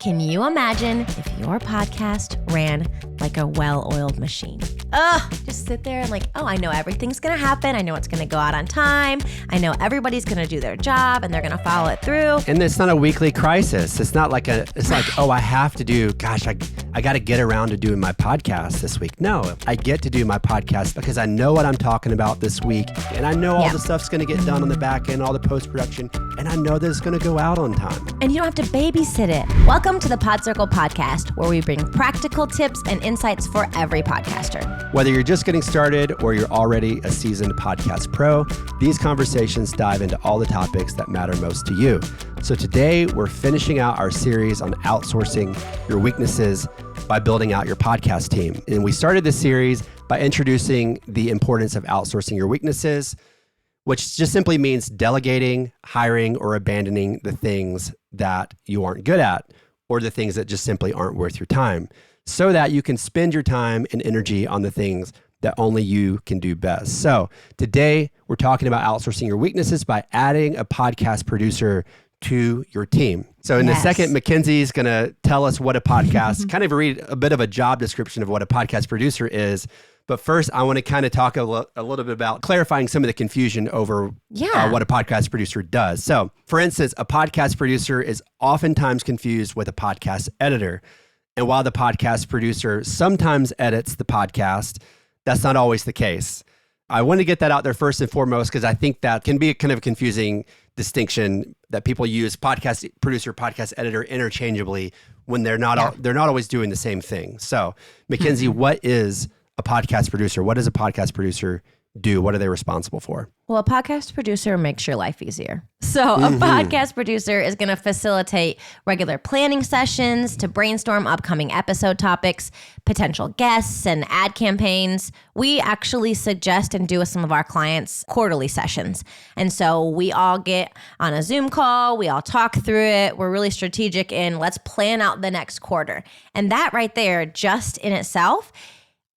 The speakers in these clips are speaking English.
Can you imagine if your podcast ran like a well-oiled machine? Just sit there and I know everything's going to happen. I know it's going to go out on time. I know everybody's going to do their job and they're going to follow it through. And it's not a weekly crisis. It's not like I have to do, I got to get around to doing my podcast this week. No, I get to do my podcast because I know what I'm talking about this week. And I know all the stuff's going to get done on the back end, all the post-production. And I know that it's going to go out on time. And you don't have to babysit it. Welcome to the Pod Circle podcast, where we bring practical tips and insights for every podcaster. Whether you're just getting started or you're already a seasoned podcast pro, these conversations dive into all the topics that matter most to you. So today we're finishing out our series on outsourcing your weaknesses by building out your podcast team. And we started this series by introducing the importance of outsourcing your weaknesses, which just simply means delegating, hiring, or abandoning the things that you aren't good at, or the things that just simply aren't worth your time, so that you can spend your time and energy on the things that only you can do best. So today we're talking about outsourcing your weaknesses by adding a podcast producer to your team. So in a second, Mackenzie's going to tell us what a podcast, kind of read a bit of a job description of what a podcast producer is. But first, I want to kind of talk a little bit about clarifying some of the confusion over what a podcast producer does. So, for instance, a podcast producer is oftentimes confused with a podcast editor. And while the podcast producer sometimes edits the podcast, that's not always the case. I want to get that out there first and foremost, because I think that can be a kind of confusing distinction that people use podcast producer, podcast editor interchangeably when they're not always doing the same thing. So, Mackenzie, what is a podcast producer? What does a podcast producer do? What are they responsible for? Well, a podcast producer makes your life easier. So a podcast producer is going to facilitate regular planning sessions to brainstorm upcoming episode topics, potential guests, and ad campaigns. We actually suggest and do with some of our clients quarterly sessions. And so we all get on a Zoom call. We all talk through it. We're really strategic in let's plan out the next quarter. And that right there, just in itself,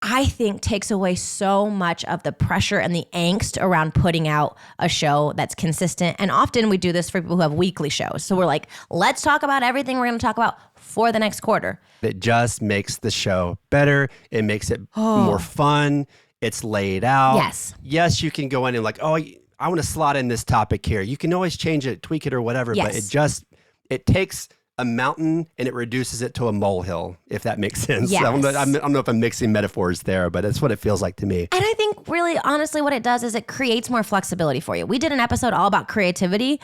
I think takes away so much of the pressure and the angst around putting out a show that's consistent. And often we do this for people who have weekly shows. So we're like, let's talk about everything we're going to talk about for the next quarter. It just makes the show better. It makes it more fun. It's laid out. Yes, you can go in and I want to slot in this topic here. You can always change it, tweak it or whatever, but it takes a mountain and it reduces it to a molehill, if that makes sense. Yes. I don't know if I'm mixing metaphors there, but that's what it feels like to me. And I think really, honestly, what it does is it creates more flexibility for you. We did an episode all about creativity,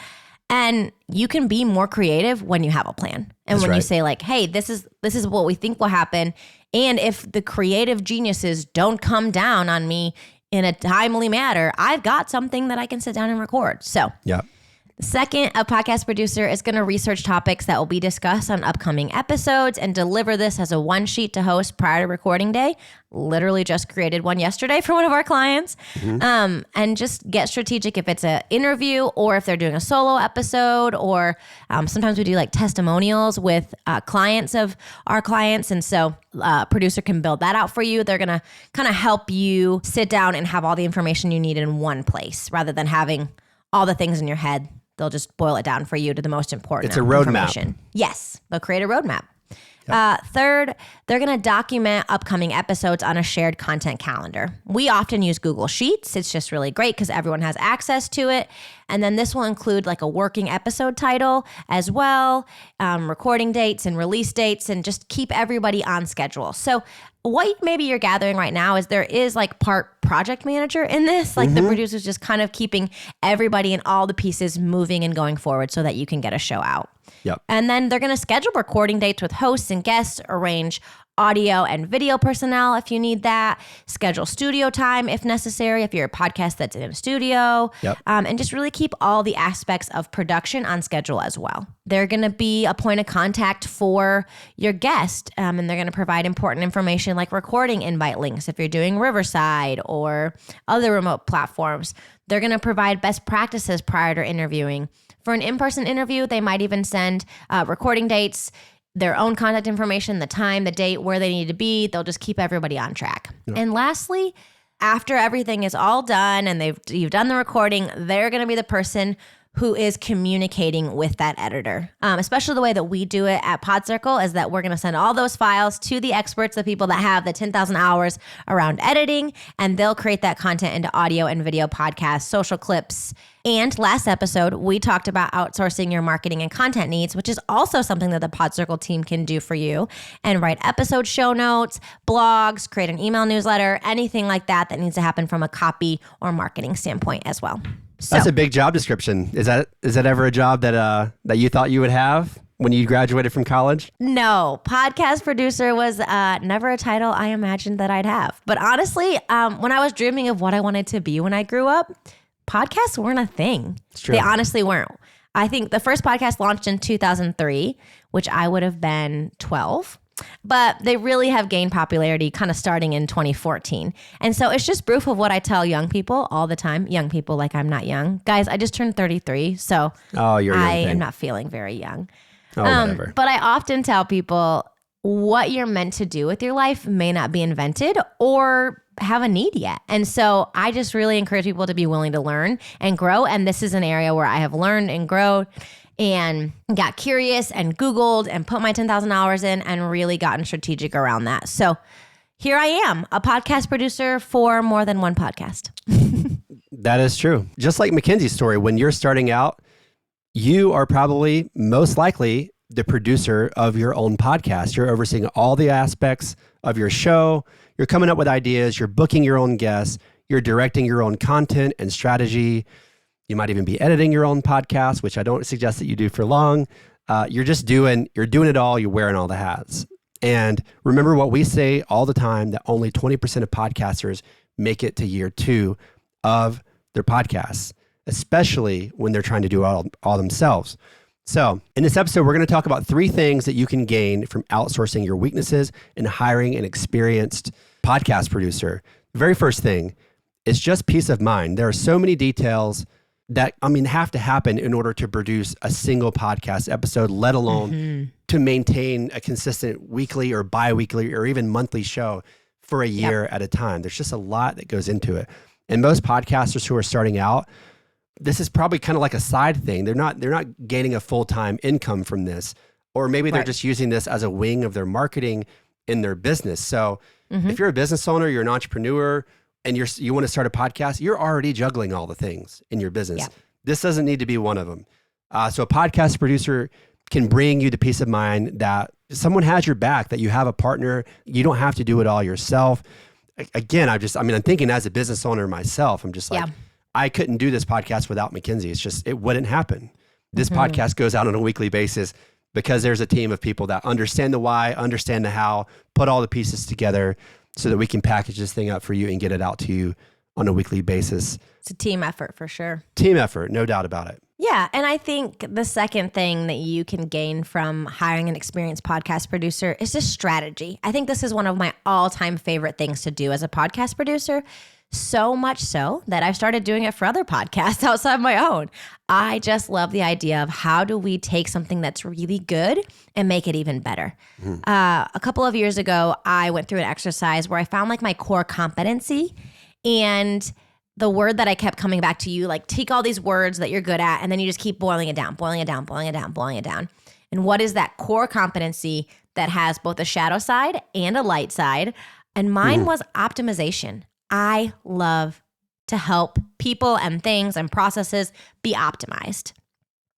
and you can be more creative when you have a plan. And you say hey, this is what we think will happen. And if the creative geniuses don't come down on me in a timely manner, I've got something that I can sit down and record. So second, a podcast producer is going to research topics that will be discussed on upcoming episodes and deliver this as a one sheet to host prior to recording day. Literally just created one yesterday for one of our clients. And just get strategic if it's an interview or if they're doing a solo episode, or sometimes we do testimonials with clients of our clients. And so a producer can build that out for you. They're going to kind of help you sit down and have all the information you need in one place rather than having all the things in your head. They'll just boil it down for you to the most important information. It's a roadmap. Yes, they'll create a roadmap. Third, they're going to document upcoming episodes on a shared content calendar. We often use Google Sheets. It's just really great because everyone has access to it. And then this will include a working episode title as well, recording dates and release dates, and just keep everybody on schedule. So what maybe you're gathering right now is there is part project manager in this, the producer's just kind of keeping everybody and all the pieces moving and going forward so that you can get a show out. And then they're going to schedule recording dates with hosts and guests, arrange audio and video personnel if you need that, schedule studio time if necessary, if you're a podcast that's in a studio, and just really keep all the aspects of production on schedule as well. They're going to be a point of contact for your guest, and they're going to provide important information like recording invite links if you're doing Riverside or other remote platforms. They're going to provide best practices prior to interviewing. For an in-person interview, they might even send recording dates, their own contact information, the time, the date, where they need to be. They'll just keep everybody on track. And lastly, after everything is all done and you've done the recording, they're going to be the person who is communicating with that editor. Especially the way that we do it at PodCircle is that we're going to send all those files to the experts, the people that have the 10,000 hours around editing, and they'll create that content into audio and video podcasts, social clips. And last episode, we talked about outsourcing your marketing and content needs, which is also something that the PodCircle team can do for you, and write episode show notes, blogs, create an email newsletter, anything like that that needs to happen from a copy or marketing standpoint as well. So, that's a big job description. Is that ever a job that you thought you would have when you graduated from college? No, podcast producer was never a title I imagined that I'd have. But honestly, when I was dreaming of what I wanted to be when I grew up, podcasts weren't a thing. It's true. They honestly weren't. I think the first podcast launched in 2003, which I would have been 12. But they really have gained popularity kind of starting in 2014. And so it's just proof of what I tell young people all the time. Young people, like I'm not young. Guys, I just turned 33, so I am not feeling very young. Whatever. But I often tell people what you're meant to do with your life may not be invented or have a need yet. And so I just really encourage people to be willing to learn and grow. And this is an area where I have learned and grown and got curious and Googled and put my 10,000 hours in and really gotten strategic around that. So here I am, a podcast producer for more than one podcast. That is true. Just like Mackenzie's story, when you're starting out, you are probably most likely the producer of your own podcast. You're overseeing all the aspects of your show. You're coming up with ideas. You're booking your own guests. You're directing your own content and strategy. You might even be editing your own podcast, which I don't suggest that you do for long. You're doing it all. You're wearing all the hats. And remember what we say all the time, that only 20% of podcasters make it to year 2 of their podcasts, especially when they're trying to do it all themselves. So in this episode, we're going to talk about 3 things that you can gain from outsourcing your weaknesses and hiring an experienced podcast producer. The very first thing is just peace of mind. There are so many details that, have to happen in order to produce a single podcast episode, let alone to maintain a consistent weekly or bi-weekly or even monthly show for a year at a time. There's just a lot that goes into it. And most podcasters who are starting out, this is probably kind of like a side thing. They're not gaining a full-time income from this, or maybe they're just using this as a wing of their marketing in their business. So if you're a business owner, you're an entrepreneur, and you want to start a podcast, you're already juggling all the things in your business. Yeah. This doesn't need to be one of them. So a podcast producer can bring you the peace of mind that someone has your back, that you have a partner. You don't have to do it all yourself. Again, I'm thinking as a business owner myself, I'm just like, I couldn't do this podcast without Mackenzie. It wouldn't happen. This podcast goes out on a weekly basis because there's a team of people that understand the why, understand the how, put all the pieces together so that we can package this thing up for you and get it out to you on a weekly basis. It's a team effort for sure. Team effort, no doubt about it. Yeah, and I think the second thing that you can gain from hiring an experienced podcast producer is just strategy. I think this is one of my all-time favorite things to do as a podcast producer. So much so that I've started doing it for other podcasts outside my own. I just love the idea of how do we take something that's really good and make it even better. A couple of years ago, I went through an exercise where I found like my core competency, and the word that I kept coming back to, you like take all these words that you're good at, and then you just keep boiling it down. And what is that core competency that has both a shadow side and a light side? And mine was optimization. I love to help people and things and processes be optimized.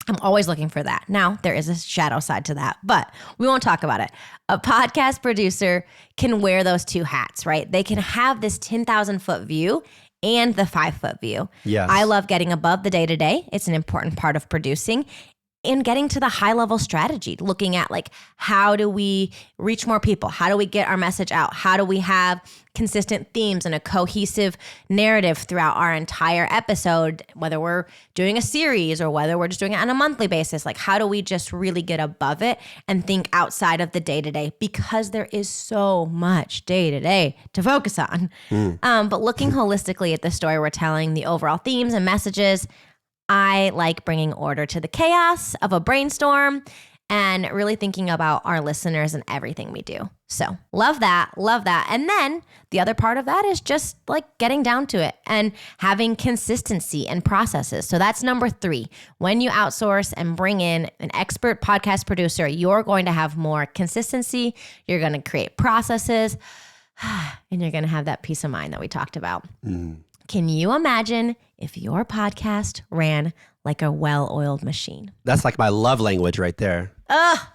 I'm always looking for that. Now, there is a shadow side to that, but we won't talk about it. A podcast producer can wear those 2 hats, right? They can have this 10,000-foot view and the 5-foot view. Yes. I love getting above the day-to-day. It's an important part of producing. And getting to the high level strategy, looking at like, how do we reach more people? How do we get our message out? How do we have consistent themes and a cohesive narrative throughout our entire episode, whether we're doing a series or whether we're just doing it on a monthly basis? Like, how do we just really get above it and think outside of the day-to-day? Because there is so much day-to-day to focus on. But looking holistically at the story we're telling, the overall themes and messages, I like bringing order to the chaos of a brainstorm and really thinking about our listeners and everything we do. So love that. Love that. And then the other part of that is just like getting down to it and having consistency and processes. So that's number 3. When you outsource and bring in an expert podcast producer, you're going to have more consistency. You're going to create processes and you're going to have that peace of mind that we talked about. Can you imagine if your podcast ran like a well-oiled machine? That's like my love language right there.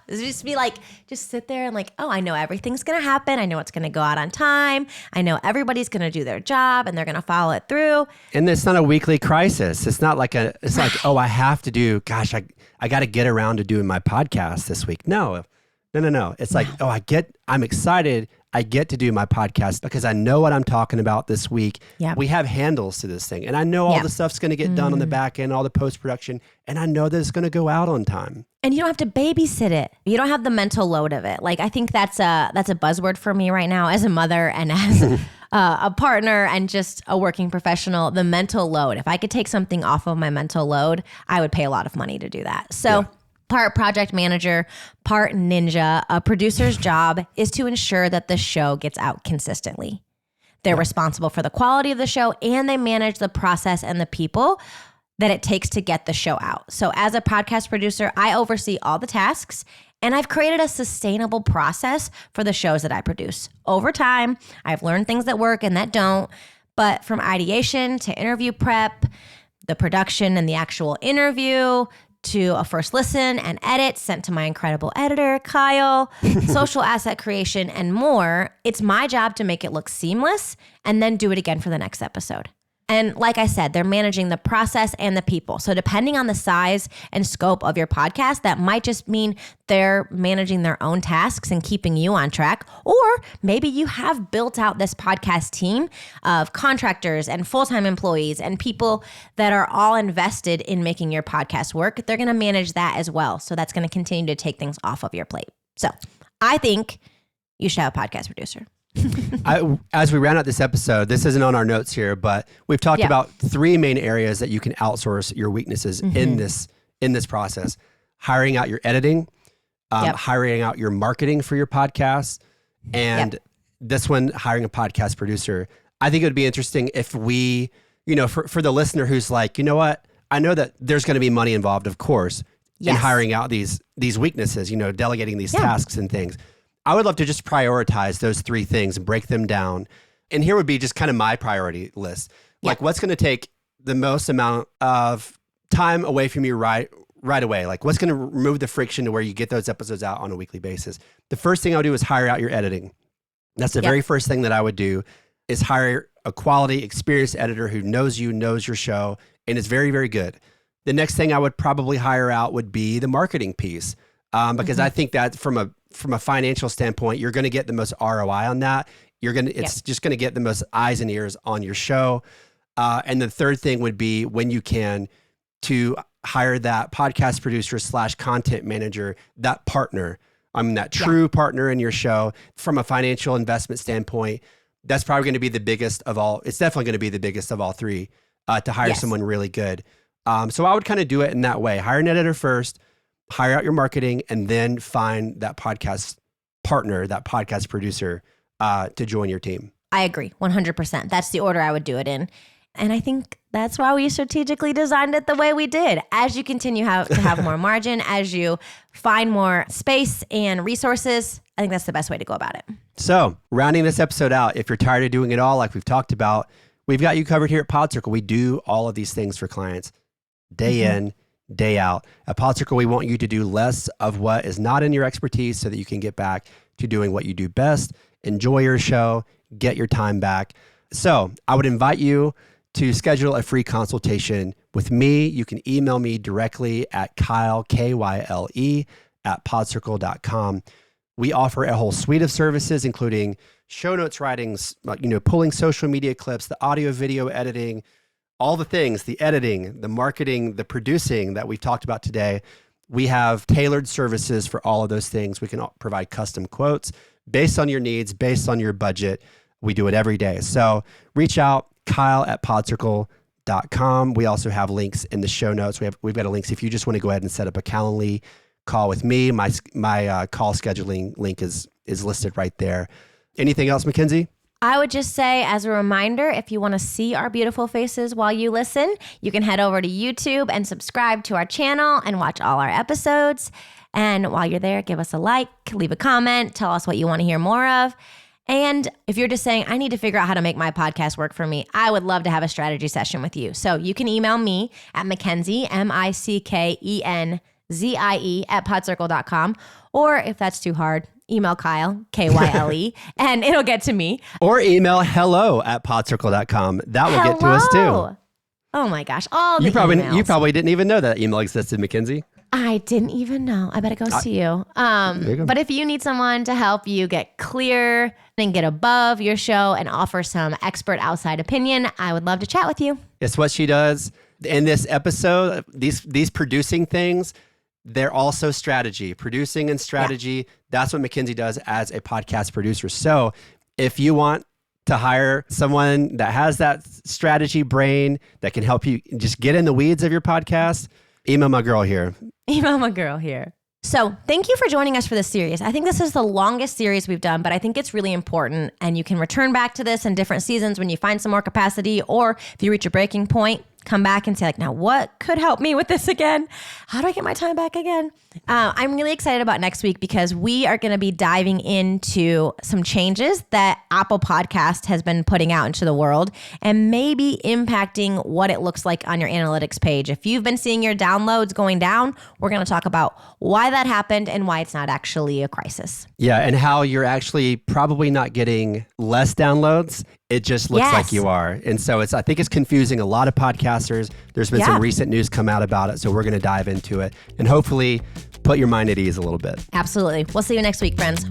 Just be like, just sit there and like, oh, I know everything's going to happen. I know it's going to go out on time. I know everybody's going to do their job and they're going to follow it through. And it's not a weekly crisis. It's not like it's like, oh, I have to do, gosh, I got to get around to doing my podcast this week. No. It's like, oh, I'm excited. I get to do my podcast because I know what I'm talking about this week. Yep. We have handles to this thing. And I know all the stuff's going to get done on the back end, all the post-production. And I know that it's going to go out on time. And you don't have to babysit it. You don't have the mental load of it. Like, I think that's a buzzword for me right now as a mother and as a partner and just a working professional, the mental load. If I could take something off of my mental load, I would pay a lot of money to do that. So part project manager, part ninja. A producer's job is to ensure that the show gets out consistently. They're responsible for the quality of the show and they manage the process and the people that it takes to get the show out. So as a podcast producer, I oversee all the tasks and I've created a sustainable process for the shows that I produce. Over time, I've learned things that work and that don't, but from ideation to interview prep, the production and the actual interview, to a first listen and edit sent to my incredible editor, Kyle, social asset creation, and more. It's my job to make it look seamless and then do it again for the next episode. And like I said, they're managing the process and the people. So depending on the size and scope of your podcast, that might just mean they're managing their own tasks and keeping you on track. Or maybe you have built out this podcast team of contractors and full-time employees and people that are all invested in making your podcast work. They're going to manage that as well. So that's going to continue to take things off of your plate. So I think you should have a podcast producer. As we round out this episode, this isn't on our notes here, but we've talked about 3 main areas that you can outsource your weaknesses in this process. Hiring out your editing, hiring out your marketing for your podcast, and this one, hiring a podcast producer. I think it would be interesting if we, for the listener who's like, you know what, I know that there's going to be money involved, of course, in hiring out these weaknesses, delegating these tasks and things. I would love to just prioritize those 3 things and break them down. And here would be just kind of my priority list. Like what's going to take the most amount of time away from you right away? Like what's going to remove the friction to where you get those episodes out on a weekly basis? The first thing I would do is hire out your editing. That's the very first thing that I would do is hire a quality, experienced editor who knows you, knows your show, and is very, very good. The next thing I would probably hire out would be the marketing piece. Because I think that from a financial standpoint, you're going to get the most ROI on that. It's just going to get the most eyes and ears on your show. And the third thing would be when you can to hire that podcast producer / content manager, that partner. That true partner in your show from a financial investment standpoint. That's probably going to be the biggest of all. It's definitely going to be the biggest of all 3 to hire someone really good. So I would kind of do it in that way. Hire an editor first, hire out your marketing, and then find that podcast partner, that podcast producer to join your team. I agree 100%. That's the order I would do it in. And I think that's why we strategically designed it the way we did. As you continue to have more margin, as you find more space and resources, I think that's the best way to go about it. So rounding this episode out, if you're tired of doing it all, like we've talked about, we've got you covered here at PodCircle. We do all of these things for clients day in, day out. At PodCircle, we want you to do less of what is not in your expertise so that you can get back to doing what you do best, enjoy your show, get your time back. So I would invite you to schedule a free consultation with me. You can email me directly at Kyle, Kyle, at podcircle.com. We offer a whole suite of services, including show notes writings, pulling social media clips, the audio, video editing, all the things, the editing, the marketing, the producing that we've talked about today. We have tailored services for all of those things. We can provide custom quotes based on your needs, based on your budget. We do it every day. So reach out, Kyle at podcircle.com. We also have links in the show notes. We've got a links if you just want to go ahead and set up a Calendly call with me. My call scheduling link is listed right there. Anything else, Mackenzie? I would just say, as a reminder, if you want to see our beautiful faces while you listen, you can head over to YouTube and subscribe to our channel and watch all our episodes. And while you're there, give us a like, leave a comment, tell us what you want to hear more of. And if you're just saying, I need to figure out how to make my podcast work for me, I would love to have a strategy session with you. So you can email me at Mackenzie, MICKENZIE @podcircle.com. Or if that's too hard, email Kyle, KYLE, and it'll get to me. Or email hello@podcircle.com. That will get to us too. Oh my gosh, all the You emails. probably didn't even know that email existed, Mackenzie. I didn't even know. I better go see you. But if you need someone to help you get clear and get above your show and offer some expert outside opinion, I would love to chat with you. It's what she does. In this episode, these producing things, they're also strategy. Producing and strategy, that's what Mackenzie does as a podcast producer. So if you want to hire someone that has that strategy brain that can help you just get in the weeds of your podcast, email my girl here. Email my girl here. So thank you for joining us for this series. I think this is the longest series we've done, but I think it's really important. And you can return back to this in different seasons when you find some more capacity, or if you reach a breaking point, come back and say like, now what could help me with this again? How do I get my time back again? I'm really excited about next week because we are going to be diving into some changes that Apple Podcast has been putting out into the world and maybe impacting what it looks like on your analytics page. If you've been seeing your downloads going down, we're going to talk about why that happened and why it's not actually a crisis. Yeah, and how you're actually probably not getting less downloads. It just looks like you are. And so I think it's confusing a lot of podcasters. There's been some recent news come out about it. So we're going to dive into it and hopefully put your mind at ease a little bit. Absolutely. We'll see you next week, friends.